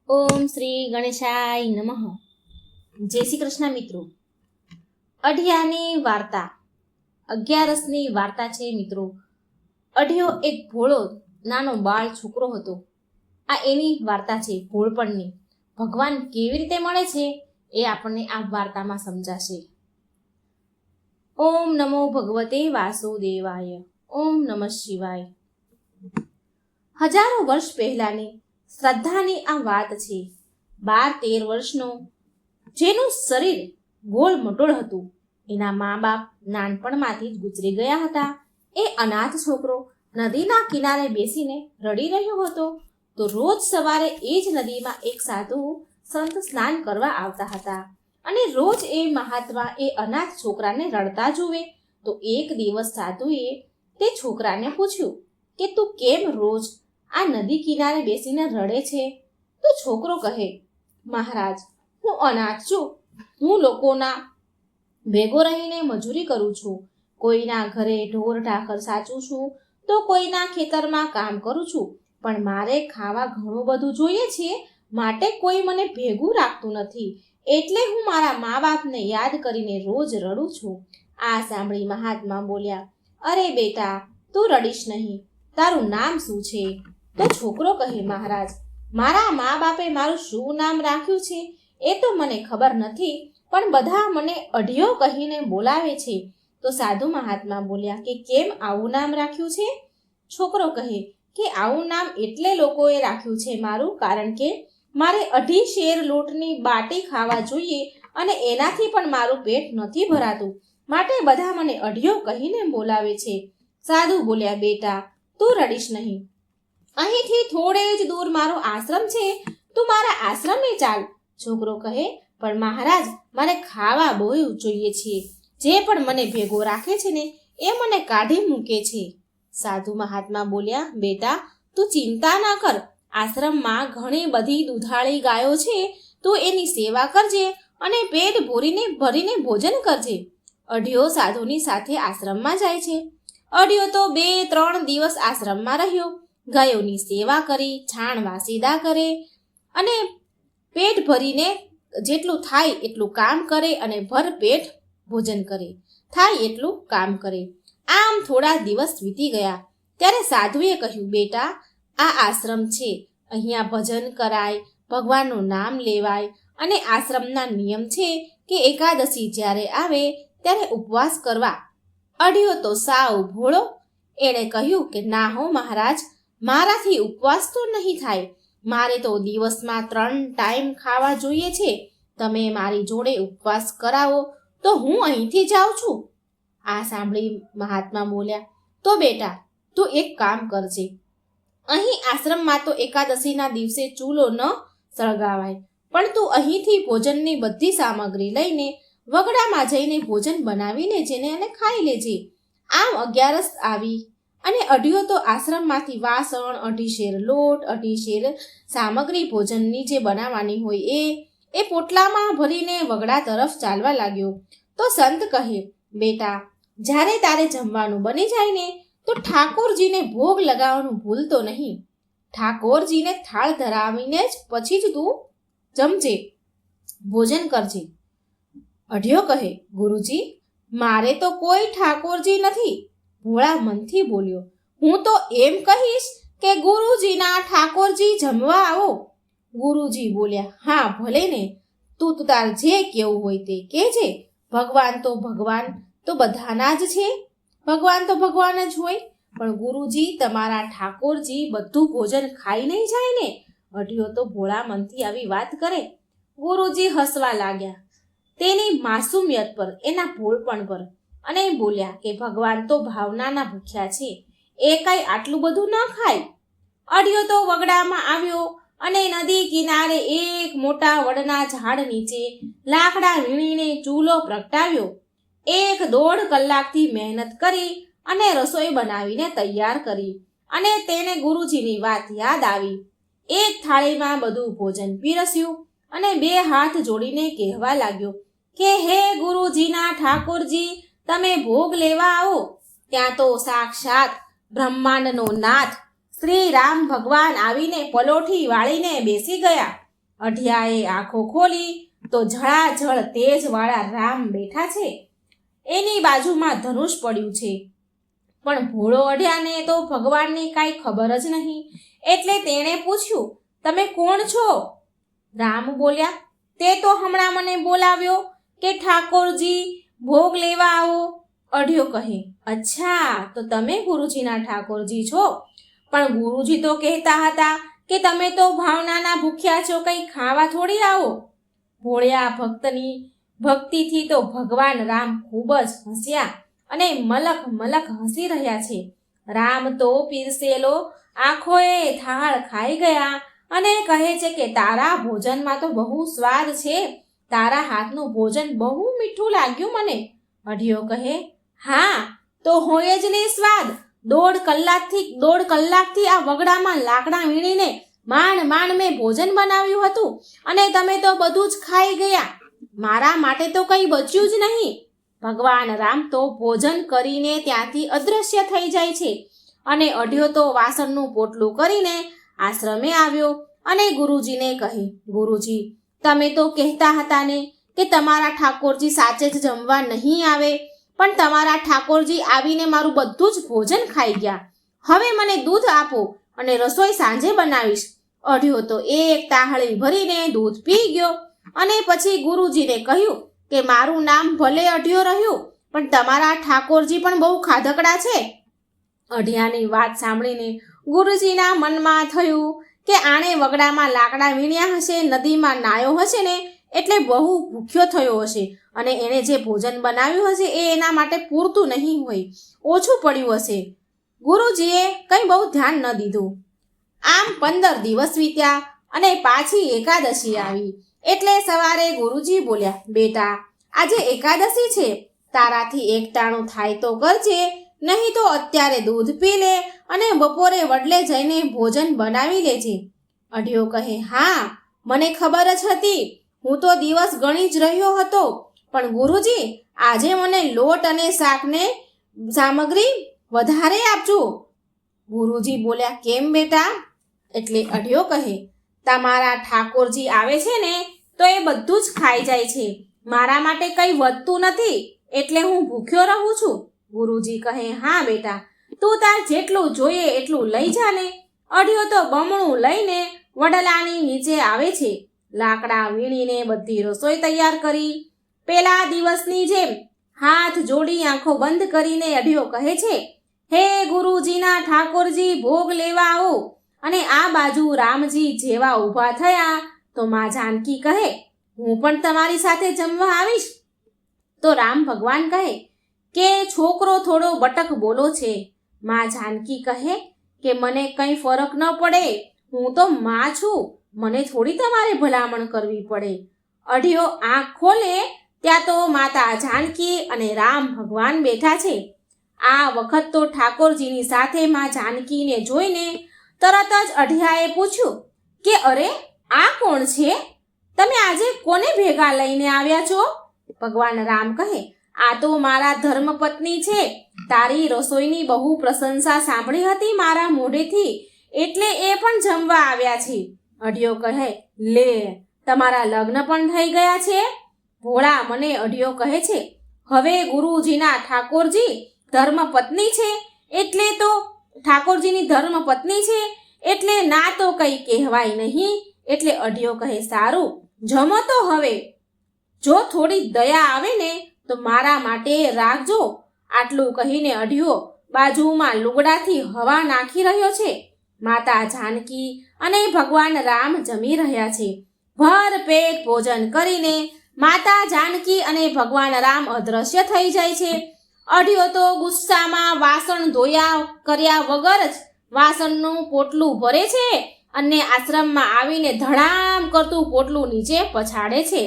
ઓમ શ્રી ગણેશાય નમઃ. જય શ્રી કૃષ્ણ મિત્રો. અઢિયાની વાર્તા 11ની વાર્તા છે મિત્રો. અઢિયો એક ભોળો નાનો બાળ છોકરો હતો. આ એની વાર્તા છે ભોળપણની. ભગવાન કેવી રીતે મળે છે એ આપણને આ વાર્તામાં સમજાશે. ઓમ નમો ભગવતે વાસુદેવાય. ઓમ નમઃ શિવાય. હજારો વર્ષ પહેલાની શ્રદ્ધાની આ વાત છે. 12-13 વર્ષનો જેનું શરીર ગોળ મટોળ હતું, એના મા બાપ નાનપણમાંથી જ ગુજરી ગયા હતા. એ અનાથ છોકરો નદીના કિનારે બેસીને રડી રહ્યો હતો. તો રોજ સવારે એ જ નદીમાં એક સાધુ સંત સ્નાન કરવા આવતા હતા અને રોજ એ મહાત્મા એ અનાથ છોકરાને રડતા જુએ. તો એક દિવસ સાધુએ તે છોકરાને પૂછ્યું કે તું કેમ રોજ આ નદી કિનારે બેસીને રડે છે? તો છોકરો કહે, મહારાજ, હું અનાથ છું. હું લોકોના ભેગો રહીને મજૂરી કરું છું. કોઈના ઘરે ઢોર ઢાખર સાચું છું, તો કોઈના ખેતરમાં કામ કરું છું. પણ મારે ખાવા ઘણું બધું જોઈએ છે, માટે કોઈ મને ભેગું રાખતું નથી. એટલે હું મારા મા બાપને યાદ કરીને રોજ રડું છું. આ સાંભળી મહાત્મા બોલ્યા, અરે બેટા, તું રડીશ નહીં. તારું નામ શું છે? તો છોકરો કહે, મહારાજ, મારા મા બાપે મારું શું નામ રાખ્યું છે એ તો મને ખબર નથી, પણ બધા મને અઢિયો કહીને બોલાવે છે. તો સાધુ મહાત્મા બોલ્યા કે કેમ આવું નામ રાખ્યું છે? છોકરો કહે કે આવું નામ એટલે લોકોએ રાખ્યું છે મારું, કારણ કે મારે 2.5 શેર લોટની બાટી ખાવા જોઈએ અને એનાથી પણ મારું પેટ નથી ભરાતું, માટે બધા મને અઢિયો કહીને બોલાવે છે. સાધુ બોલ્યા, બેટા, તું રડીશ નહીં. અહીંથી થોડે જ દૂર મારો આશ્રમ છે, તું મારા આશ્રમે ચાલ. છોકરો કહે, પણ મહારાજ, મારે ખાવા બહુ જોઈએ છે. જે પણ મને ભેગો રાખે છે ને એ મને કાઢી મૂકે છે. સાધુ મહાત્મા બોલ્યા, બેટા, તું ચિંતા ના કર. આશ્રમમાં ઘણી બધી દૂધાળી ગાયો છે, તું એની સેવા કરજે અને પેટ ભરીને ભોજન કરજે. અઢિયો સાધુની સાથે આશ્રમમાં જાય છે. અઢિયો તો 2-3 દિવસ આશ્રમમાં રહ્યો. ગાયોની સેવા કરી, છાણ વાસીદા કરે અને પેટ ભરીને જેટલું થાય એટલું કામ કરે અને ભરપેટ ભોજન કરે. થાય એટલું કામ કરે. આમ થોડા દિવસ વીતી ગયા. ત્યારે સાધુએ કહ્યું, બેટા, આ આશ્રમ છે, અહીંયા ભજન કરાય, ભગવાનનું નામ લેવાય અને આશ્રમના નિયમ છે કે એકાદશી જ્યારે આવે ત્યારે ઉપવાસ કરવા. અઢિયો તો સાવ ભોળો. એણે કહ્યું કે ના હો મહારાજ, મારાથી ઉપવાસ તો નહીં થાય. મારે તો દિવસમાં 3 ટાઈમ ખાવા જોઈએ છે. તમે મારી જોડે ઉપવાસ કરાવો તો હું અહીંથી જાઉં છું. આ સાંભળી મહાત્મા બોલ્યા, તો બેટા, તું એક કામ કરજે. અહીં આશ્રમમાં તો એકાદશીના દિવસે ચૂલો ન સળગાવાય, પણ તું અહીંથી ભોજનની બધી સામગ્રી લઈને વગડામાં જઈને ભોજન બનાવી લેજે ને અને ખાઈ લેજે. આમ 11 આવી અને અઢિયો તો આશ્રમમાંથી વાસણ, 2.5 શેર લોટ, 2.5 શેર સામગ્રી ભોજનની જે બનાવવાની હોય એ પોટલામાં ભરીને વગડા તરફ ચાલવા લાગ્યો. તો સંત કહે, બેટા, જ્યારે તારે જમવાનું બની જાય ને તો ઠાકોરજીને ભોગ લગાવવાનું ભૂલતો નહીં. ઠાકોરજીને થાળ ધરાવીને જ પછી જ તું જમજે, ભોજન કરજે. અઢિયો કહે, ગુરુજી, મારે તો કોઈ ઠાકોરજી નથી. ભોળા મનથી બોલ્યો, હું તો એમ કહીશ કે ગુરુજીના ઠાકોરજી જમવા આવો. ગુરુજી બોલ્યા, હા ભલે ને, તું તાર જે કેવું હોય તે કહેજે. ભગવાન તો બધાના જ છે. ભગવાન તો ભગવાન જ હોય, પણ ગુરુજી, તમારા ઠાકોરજી બધું ભોજન ખાઈ નહીં જાય ને? અઢિયો તો ભોળા મનથી આવી વાત કરે. ગુરુજી હસવા લાગ્યા તેની માસુમિયત પર, એના ભોળપણ પર, અને બોલ્યા કે ભગવાન તો ભાવનાના ભૂખ્યા છે, એ કઈ આટલું બધું ન ખાય. અઢિયો તો વગડામાં આવ્યો અને નદી કિનારે એક મોટા વડના ઝાડ નીચે લાકડા વીણીને ચૂલો પ્રગટાવ્યો. 1.5 કલાકથી મહેનત કરી અને રસોઈ બનાવીને તૈયાર કરી અને તેને ગુરુજીની વાત યાદ આવી. એક થાળીમાં બધું ભોજન પીરસ્યું અને 2 હાથ જોડીને કહેવા લાગ્યો કે હે ગુરુજીના ઠાકોરજી, તમે ભોગ લેવા આવો. ત્યાં તો સાક્ષાત બ્રહ્માંડનો નાથ શ્રી રામ ભગવાન આવીને પલોઠી વાળીને બેસી ગયા. અઢિયાએ આંખો ખોલી તો ઝળાઝળ તેજવાળા રામ બેઠા છે. એની બાજુમાં ધનુષ પડ્યું છે. પણ ભોળો અઢિયાને તો ભગવાનની કાંઈ ખબર જ નહીં, એટલે તેણે પૂછ્યું, તમે કોણ છો? રામ બોલ્યા, તે તો હમણાં મને બોલાવ્યો કે ઠાકોરજી ભોગ લેવા આવો. અઢિયો કહે, અચ્છા, તો તમે ગુરુજીના ઠાકોરજી છો. પણ ગુરુજી તો કહેતા હતા કે તમે તો ભાવનાના ભૂખ્યા છો, કંઈ ખાવા થોડી આવો. ભોળિયા ભક્તની ભક્તિથી તો ભગવાન રામ ખૂબ જ હસ્યા અને મલક મલક હસી રહ્યા છે. રામ તો પીરસેલો આંખોએ થાળ ખાઈ ગયા અને કહે છે કે તારા ભોજનમાં તો બહુ સ્વાદ છે, તારા હાથનું ભોજન બહુ મીઠું લાગ્યું મને. અઢિયો કહે, હા તો હોય જ ને સ્વાદ. 1.5 કલાકથી આ વગડામાં લાકડા વીણીને માંડ મેં ભોજન બનાવ્યું હતું અને તમે તો બધું જ ખાઈ ગયા. મારા માટે તો કંઈ બચ્યું જ નહીં. ભગવાન રામ તો ભોજન કરીને ત્યાંથી અદૃશ્ય થઈ જાય છે અને અઢિયો તો વાસણનું પોટલું કરીને આશ્રમે આવ્યો અને ગુરુજીને કહે, ગુરુજી, તમે તો કહેતા હતા ને કે તમારા ઠાકોરજી સાચે જ જમવા નહીં આવે, પણ તમારા ઠાકોરજી આવીને મારું બધું જ ભોજન ખાઈ ગયા. હવે મને દૂધ આપો અને રસોઈ સાંજે બનાવીશ. અઢિયો તો એક તાહળી ભરીને દૂધ પી ગયો અને પછી ગુરુજીને કહ્યું કે મારું નામ ભલે અઢિયો રહ્યું, પણ તમારા ઠાકોરજી પણ બહુ ખાધકડા છે. અઢિયાની વાત સાંભળીને ગુરુજીના મનમાં થયું કે આણે વગડામાં લાકડા વીણ્યા હશે, નદીમાં નાયો હશે ને, એટલે બહુ ભૂખ્યો થયો હશે અને એણે જે ભોજન બનાવ્યું હશે એ એના માટે પૂરતું નહીં હોય, ઓછું પડ્યું હશે. ગુરુજીએ કંઈ બહુ ધ્યાન ન દીધું. આમ 15 દિવસ વીત્યા અને પાછી એકાદશી આવી. એટલે સવારે ગુરુજી બોલ્યા, બેટા, આજે એકાદશી છે, તારાથી એકટાણું થાય તો કરજે, નહીં તો અત્યારે દૂધ પી લે અને બપોરે વડલે જઈને ભોજન બનાવી લેજે. અઢિયો કહે, હા મને ખબર જ હતી, હું તો દિવસ ગણી જ રહ્યો હતો, પણ ગુરુજી આજે મને લોટ અને શાકને સામગ્રી વધારે આપજો. ગુરુજી બોલ્યા, કેમ બેટા? એટલે અઢિયો કહે, તમારા ઠાકોરજી આવે છે ને તો એ બધું જ ખાઈ જાય છે, મારા માટે કંઈ વધતું નથી, એટલે હું ભૂખ્યો રહું છું. ગુરુજી કહે, હા બેટા, તું તાર જેટલું જોઈએ એટલું લઈ જા ને. અઢિયો તો બમણું લઈને વડલાની નીચે આવે છે. લાકડા વીણીને બધી રસોઈ તૈયાર કરી. પેલા દિવસની જેમ હાથ જોડી આંખો બંધ કરીને અઢિયો કહે છે, હે ગુરુજીના ઠાકોરજી ભોગ લેવા આવો. અને આ બાજુ રામજી જેવા ઊભા થયા તો માં જાનકી કહે, હું પણ તમારી સાથે જમવા આવીશ. તો રામ ભગવાન કહે કે છોકરો થોડો બટક બોલો છે. માં જાનકી કહે કે મને કંઈ ફરક ન પડે, હું તો માં છું, મને થોડી તમારે ભલામણ કરવી પડે. અઢિયો આંખ ખોલે ત્યાં તો માતા જાનકી અને રામ ભગવાન બેઠા છે. આ વખત તો ઠાકોરજીની સાથે માં જાનકીને જોઈને તરત જ અઢિયાએ પૂછ્યું કે અરે, આ કોણ છે? તમે આજે કોને ભેગા લઈને આવ્યા છો? ભગવાન રામ કહે, આ તો મારા ધર્મપત્ની છે. તારી રસોઈની બહુ પ્રશંસા સાંભળી હતી મારા મોઢેથી, એટલે એ પણ જમવા આવ્યા છે. અઢિયો કહે, લે, તમારા લગ્ન પણ થઈ ગયા છે? ભોળા મને અઢિયો કહે છે, હવે ગુરુજીના ઠાકોરજી ધર્મપત્ની છે એટલે તો ઠાકોરજીની ધર્મપત્ની છે એટલે ના તો કંઈ કહેવાય નહીં. એટલે અઢિયો કહે, સારું, જમો તો હવે. જો થોડી દયા આવે ને તો મારા માટે રાખજો. આટલું કહીને અઢિયો બાજુમાં લુગડાથી હવા નાખી રહ્યો છે. માતા જાનકી અને ભગવાન રામ જમી રહ્યા છે. ભર પેટ ભોજન કરીને માતા જાનકી અને ભગવાન રામ અદ્રશ્ય થઈ જાય છે. અઢિયો તો ગુસ્સામાં વાસણ ધોયા કર્યા વગર જ વાસણનું પોટલું ભરે છે અને આશ્રમમાં આવીને ધડામ કરતું પોટલું નીચે પછાડે છે.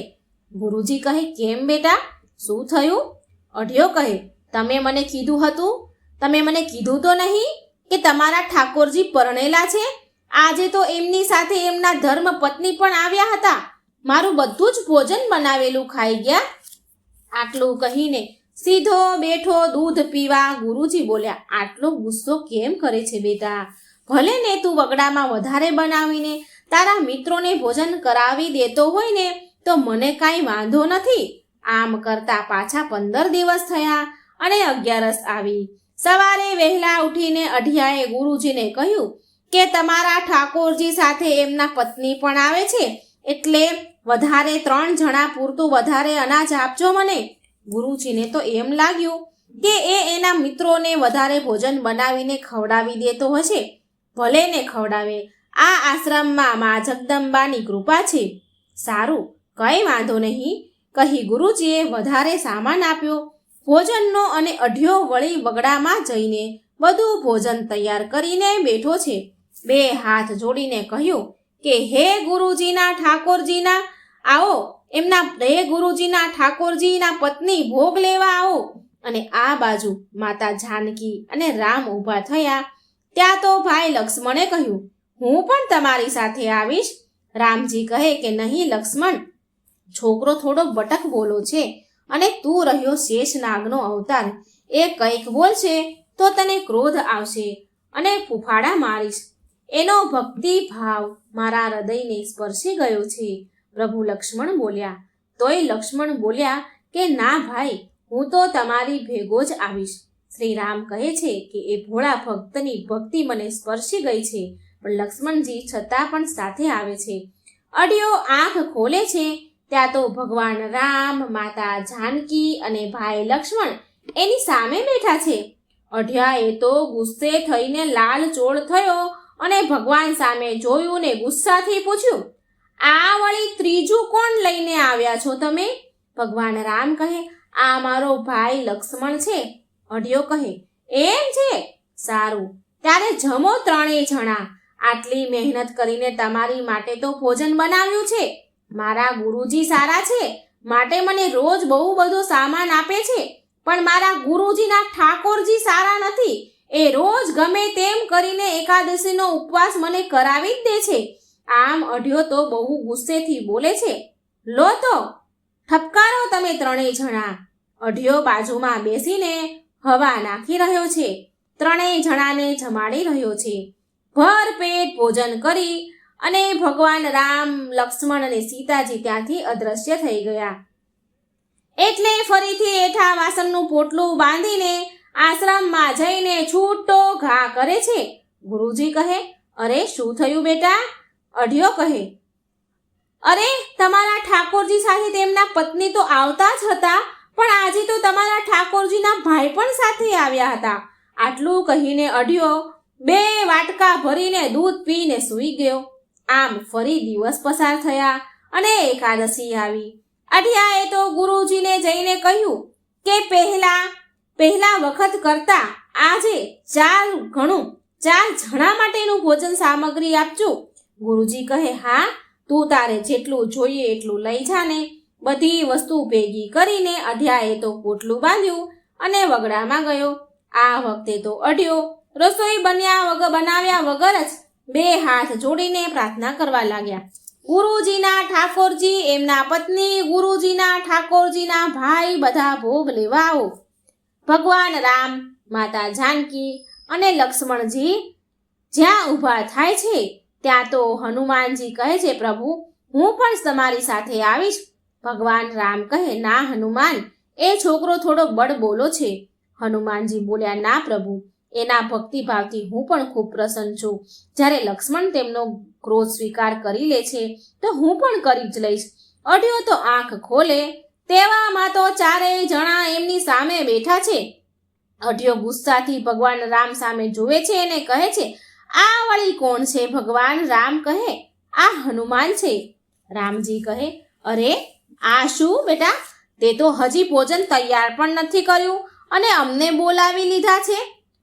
ગુરુજી કહે, કેમ બેટા, શું થયું? અઢિયો કહે, તમે મને કીધું તો નહીં કે તમારા ઠાકોરજી પરણેલા છે? આજે તો એમની સાથે એમના ધર્મપત્ની પણ આવ્યા હતા, મારું બધું જ ભોજન બનાવેલું ખાઈ ગયા. આટલું કહીને સીધો બેઠો દૂધ પીવા. ગુરુજી બોલ્યા, આટલો ગુસ્સો કેમ કરે છે બેટા? ભલે ને તું વગડામાં વધારે બનાવીને તારા મિત્રોને ભોજન કરાવી દેતો હોય ને તો મને કાંઈ વાંધો નથી. આમ કરતા પાછા 15 દિવસ થયા અને 11સ આવી. સવારે વહેલા ઉઠીને અઢિયાએ ગુરુજીને કહ્યું કે તમારા ઠાકોરજી સાથે એમના પત્ની પણ આવે છે, એટલે વધારે 3 જણા પૂરતું વધારે અનાજ આપજો મને. ગુરુજીને તો એમ લાગ્યું કે એના મિત્રોને વધારે ભોજન બનાવીને ખવડાવી દેતો હશે. ભલે ને ખવડાવે, આ આશ્રમમાં મા જગદંબાની કૃપા છે. સારું, કંઈ વાંધો નહીં, કહી ગુરુજીએ વધારે સામાન આપ્યો ભોજનનો અને અઢિયો વળી વગડામાં જઈને બધું ભોજન તૈયાર કરીને બેઠો છે. 2 હાથ જોડીને કહ્યું કે હે ગુરુજીના ઠાકોરજીના પત્ની ભોગ લેવા આવો. અને આ બાજુ માતા જાનકી અને રામ ઊભા થયા. ત્યાં તો ભાઈ લક્ષ્મણે કહ્યું, હું પણ તમારી સાથે આવીશ. રામજી કહે કે નહીં લક્ષ્મણ, છોકરો થોડો બટક બોલો છે અને તું રહ્યો શેષનાગનો અવતાર. એ કંઈક બોલશે તો તને ક્રોધ આવશે અને ફૂફાડા મારીશ. એનો ભક્તિ ભાવ મારા હૃદયને સ્પર્શી ગયો છે. પ્રભુ લક્ષ્મણ બોલ્યા. તોય લક્ષ્મણ બોલ્યા કે ના ભાઈ, હું તો તમારી ભેગો જ આવીશ. શ્રી રામ કહે છે કે એ ભોળા ભક્તની ભક્તિ મને સ્પર્શી ગઈ છે, પણ લક્ષ્મણજી છતાં પણ સાથે આવે છે. અડિયો આંખ ખોલે છે ત્યાં તો ભગવાન રામ, માતા જાનકી અને ભાઈ લક્ષ્મણ એની સામે બેઠા છે. અઢિયાએ તો ગુસ્સે થઈને લાલ ચોળ થયો અને ભગવાન સામે જોયું ને ગુસ્સાથી પૂછ્યું, આ વળી ત્રીજું કોણ લઈને આવ્યા છો તમે? ભગવાન રામ કહે, આ મારો ભાઈ લક્ષ્મણ છે. અઢિયો કહે, એમ છે, સારું, ત્યારે જમો 3 જણા. આટલી મહેનત કરીને તમારી માટે તો ભોજન બનાવ્યું છે. મારા ગુરુજી સારા છે માટે મને રોજ બહુ બધો સામાન આપે છે, પણ મારા ગુરુજીના ઠાકોરજી સારા નથી. એ રોજ ગમે તેમ કરીને એકાદશીનો ઉપવાસ મને કરાવી જ દે છે. આમ અઢિયો તો બહુ ગુસ્સેથી બોલે છે. લો તો ઠપકારો તમે 3 જણા. અઢિયો બાજુમાં બેસીને હવા નાખી રહ્યો છે. 3 જણાને જમાડી રહ્યો છે. ભર પેટ ભોજન કરી અને ભગવાન રામ, લક્ષ્મણ અને સીતાજી ત્યાંથી અદ્રશ્ય થઈ ગયા. એટલે ફરીથી એઠા વાસણનું પોટલું બાંધીને આશ્રમમાં જઈને છૂટો ઘા કરે છે. ગુરુજી કહે, અરે શું થયું બેટા? અઢિયો કહે, અરે તમારા ઠાકોરજી સાથે તેમના પત્ની તો આવતા જ હતા, પણ આજે તો તમારા ઠાકોરજીના ભાઈ પણ સાથે આવ્યા હતા. આટલું કહીને અઢિયો 2 વાટકા ભરીને દૂધ પીને સૂઈ ગયો. આમ ફરી દિવસ પસાર થયા અને એકાદશી આવી. અઢિયાએ તો ગુરુજીને જઈને કહ્યું કે પહેલા વખત કરતા આજે 4 જણા માટેનું ભોજન સામગ્રી આપજો. ગુરુજી કહે, હા, તું તારે જેટલું જોઈએ એટલું લઈ જાને. બધી વસ્તુ ભેગી કરીને અઢિયાએ તો પોટલું બાંધ્યું અને વગડામાં ગયો. આ વખતે તો અઢિયો રસોઈ બનાવ્યા વગર જ 2 હાથ જોડીને પ્રાર્થના કરવા લાગ્યા. ગુરુજીના ઠાકોરજી, એમના પત્ની, ગુરુજીના ઠાકોરજીના ભાઈ બધા ભોગ લેવા આવો. ભગવાન રામ, માતા જાનકી અને લક્ષ્મણજી જ્યાં ઊભા થાય છે ત્યાં તો હનુમાનજી કહે છે, પ્રભુ હું પણ તમારી સાથે આવીશ. ભગવાન રામ કહે, ના હનુમાન, એ છોકરો થોડો બળ બોલો છે. હનુમાનજી બોલ્યા, ના પ્રભુ, એના ભક્તિભાવથી હું પણ ખૂબ પ્રસન્ન છું. જ્યારે લક્ષ્મણ તેમનો ક્રોધ સ્વીકાર કરી લે છે તો હું પણ કરી જ લઈશ. અઢિયો તો આંખ ખોલે તેવામાં તો 4 જણા એમની સામે બેઠા છે. અઢિયો ગુસ્સાથી ભગવાન રામ સામે જુએ છે અને કહે છે, આ વળી કોણ છે? ભગવાન રામ કહે, આ હનુમાન છે. રામજી કહે, અરે આ શું બેટા, તે તો હજી ભોજન તૈયાર પણ નથી કર્યું અને અમને બોલાવી લીધા છે.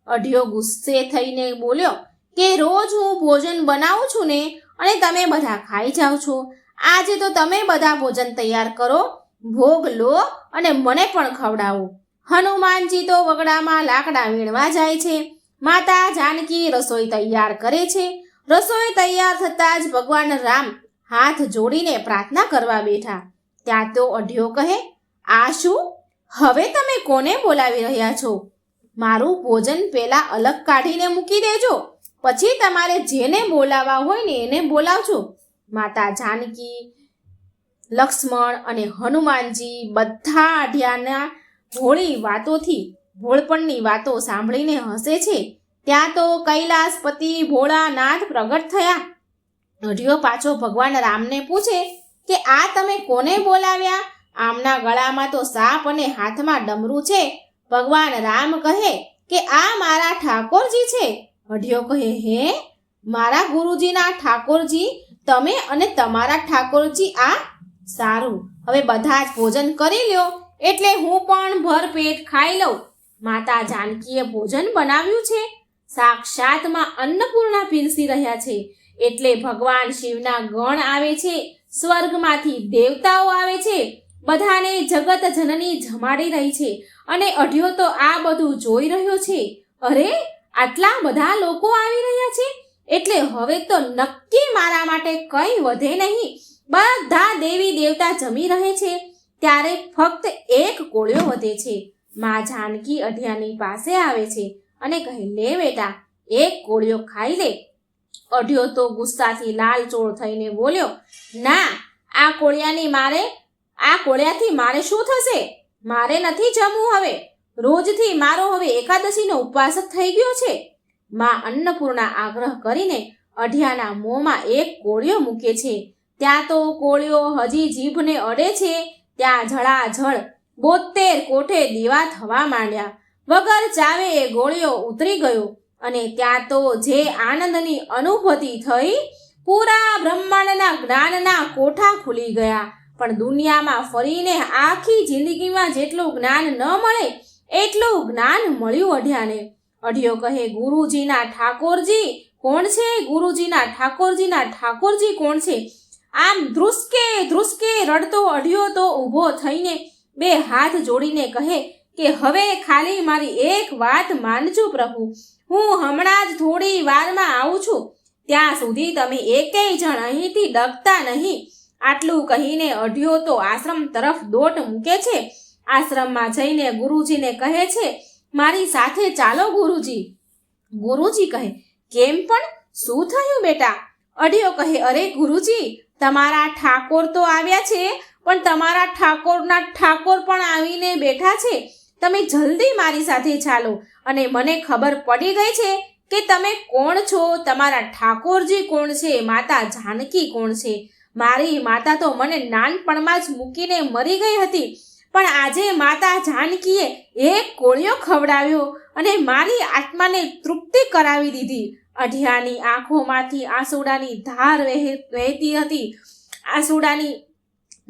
અઢિયો ગુસ્સે થઈને બોલ્યો કે રોજ હું ભોજન બનાવું છું ને અને તમે બધા ખાઈ જાઓ છો. આજે તો તમે બધા ભોજન તૈયાર કરો, ભોગ લો અને મને પણ ખવડાવો. હનુમાનજી તો વગડામાં લાકડા વીણવા જાય છે. માતા જાનકી રસોઈ તૈયાર કરે છે. રસોઈ તૈયાર થતાં જ ભગવાન રામ હાથ જોડીને પ્રાર્થના કરવા બેઠા. ત્યાં તો અઢિયો કહે, આ શું? હવે તમે કોને બોલાવી રહ્યા છો? મારું ભોજન પહેલા અલગ કાઢીને મૂકી દેજો, પછી તમારે જેને બોલાવવા હોય ને એને બોલાવજો. માતા જાનકી, લક્ષ્મણ અને હનુમાનજી બધા અઢિયાના ભોળપણની વાતો સાંભળીને હસે છે. ત્યાં તો કૈલાસપતિ ભોળાનાથ પ્રગટ થયા. અઢિયો પાછો ભગવાન રામને પૂછે કે આ તમે કોને બોલાવ્યા? આમના ગળામાં તો સાપ અને હાથમાં ડમરું છે. ભગવાન રામ કહે કે આ મારા ઠાકોરજી છે. અઢિયો કહે, હે, મારા ગુરુજીના ઠાકોરજી તમે અને તમારા ઠાકોરજી આ? સારું, હવે બધા જ ભોજન કરી લ્યો, એટલે હું પણ ભરપેટ ખાઈ લઉં. માતા જાનકીએ ભોજન બનાવ્યું છે. સાક્ષાતમાં અન્નપૂર્ણા પીરસી રહ્યા છે. એટલે ભગવાન શિવના ગણ આવે છે, સ્વર્ગમાંથી દેવતાઓ આવે છે, બધાને જગત જનની જમાડી રહી છે. અને અઢિયો તો આ બધું જોઈ રહ્યો છે. અરે, આટલા બધા લોકો આવી રહ્યા છે, એટલે હવે તો નક્કી મારા માટે કંઈ વધે નહીં. બધા દેવી દેવતા જમી રહે છે, ત્યારે ફક્ત એક કોળિયો વધે છે. માં જાનકી અઢિયાની પાસે આવે છે અને કહે, લે બેટા, એક કોળિયો ખાઈ લે. અઢિયો તો ગુસ્સાથી લાલચોળ થઈને બોલ્યો, ના, આ કોળિયાથી મારે શું થશે? મારે નથી જમવું હવે. રોજથી મારો હવે એકાદશીનો ઉપવાસ જ થઈ ગયો છે. માં અન્નપૂર્ણા આગ્રહ કરીને અઢિયાના મોંમાં એક કોળિયો મૂકે છે. ત્યાં તો કોળિયો હજી જીભને અડે છે ત્યાં ઝળાઝળ 72 કોઠે દીવા થવા માંડ્યા. વગર ચાવે એ ગોળિયો ઉતરી ગયો અને ત્યાં તો જે આનંદની અનુભૂતિ થઈ, પૂરા બ્રહ્માંડના જ્ઞાનના કોઠા ખુલી ગયા. પણ દુનિયામાં ફરીને આખી જિંદગીમાં જેટલું જ્ઞાન ન મળે એટલું જ્ઞાન મળ્યું અઢિયાને. અઢિયો કહે, ગુરુજીના ઠાકોરજી કોણ છે? ગુરુજીના ઠાકોરજી કોણ છે? આમ ધ્રુસકે રડતો અઢિયો તો ઊભો થઈને 2 હાથ જોડીને કહે કે હવે ખાલી મારી એક વાત માનજો પ્રભુ, હું હમણાં જ થોડી વારમાં આવું છું. ત્યાં સુધી તમે એકેય જણ અહીંથી ડગતા નહીં. આટલું કહીને અઢિયો તો આશ્રમ તરફ દોટ મૂકે છે. આશ્રમમાં જઈને ગુરુજીને કહે છે, મારી સાથે ચાલો ગુરુજી. ગુરુજી કહે, કેમ પણ? શું થયું બેટા? અઢિયો કહે, અરે ગુરુજી, તમારા ઠાકોર તો આવ્યા છે, પણ તમારા ઠાકોરના ઠાકોર પણ આવીને બેઠા છે. તમે જલ્દી મારી સાથે ચાલો. અને મને ખબર પડી ગઈ છે કે તમે કોણ છો. તમારા ઠાકોરજી કોણ છે? માતા જાનકી કોણ છે? મારી માતા તો મને નાનપણમાં જ મૂકીને મરી ગઈ હતી, પણ આજે માતા જાનકીએ એક કોળિયો ખવડાવ્યો અને મારી આત્માને તૃપ્તિ કરાવી દીધી. અઢિયાની આંખોમાંથી આંસુડાની ધાર વહેતી હતી. આંસુડાની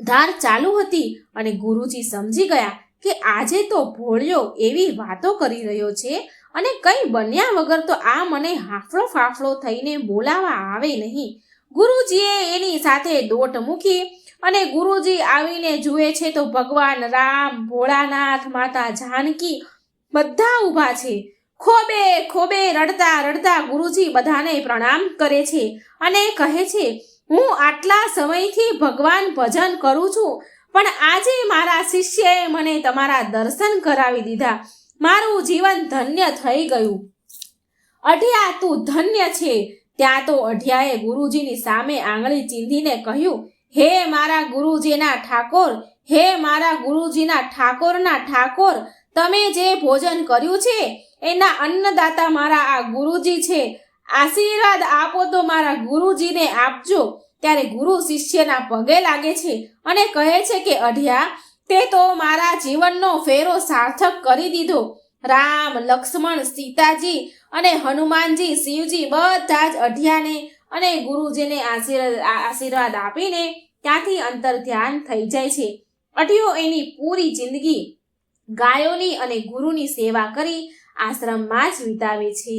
ધાર ચાલુ હતી અને ગુરુજી સમજી ગયા કે આજે તો ભોળિયો એવી વાતો કરી રહ્યો છે અને કંઈ બન્યા વગર તો આ મને હાફળો ફાફળો થઈને બોલાવા આવે નહીં. ગુરુજીએ એની સાથે દોટ મૂકી અને ગુરુજી આવીને જુએ છે તો ભગવાન રામ, ભોળાનાથ, માતા જાનકી બધા ઊભા છે. ખોબે રડતા ગુરુજી બધાને પ્રણામ કરે છે અને કહે છે, હું આટલા સમયથી ભગવાન ભજન કરું છું, પણ આજે મારા શિષ્યએ મને તમારા દર્શન કરાવી દીધા. મારું જીવન ધન્ય થઈ ગયું. અઢિયા, તું ધન્ય છે. ત્યાં તો અઢિયાએ ગુરુજીની સામે આંગળી ચીંધીને કહ્યું, હે મારા ગુરુજીના ઠાકોર, હે મારા ગુરુજીના ઠાકોરના ઠાકોર, તમે જે ભોજન કર્યું છે એના અન્નદાતા મારા આ ગુરુજી છે. આશીર્વાદ આપો તો મારા ગુરુજીને આપજો. ત્યારે ગુરુ શિષ્યના પગે લાગે છે અને કહે છે કે અઢિયા, તે તો મારા જીવનનો ફેરો સાર્થક કરી દીધો. રામ, લક્ષ્મણ, સીતાજી અને હનુમાનજી, શિવજી બધા જ અઢિયાને અને ગુરુજીને આશીર્વાદ આપીને ત્યાંથી અંતર ધ્યાન થઈ જાય છે. અઢિયો એની પૂરી જિંદગી ગાયોની અને ગુરુની સેવા કરી આશ્રમમાં જ વિતાવે છે.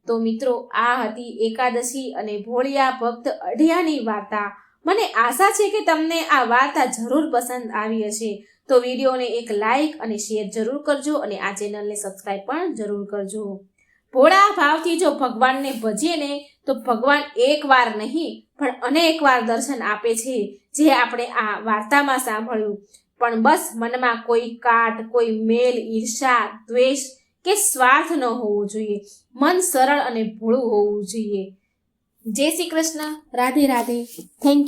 તો મિત્રો, આ હતી એકાદશી અને ભોળિયા ભક્ત અઢિયાની વાર્તા. મને આશા છે કે તમને આ વાર્તા જરૂર પસંદ આવી હશે. તો વિડીયોને એક લાઈક અને શેર જરૂર કરજો અને આ ચેનલને સબસ્ક્રાઈબ પણ જરૂર કરજો. ભોળા ભાવથી જો ભગવાનને ભજીએ ને તો ભગવાન એકવાર નહીં પણ અનેક વાર દર્શન આપે છે, જે આપણે આ વાર્તામાં સાંભળ્યું. પણ બસ મનમાં કોઈ કાટ, કોઈ મેલ, ઈર્ષા, દ્વેષ કે સ્વાર્થ ન હોવું જોઈએ. મન સરળ અને ભોળું હોવું જોઈએ. જય શ્રી કૃષ્ણ. રાધે રાધે. Thank you.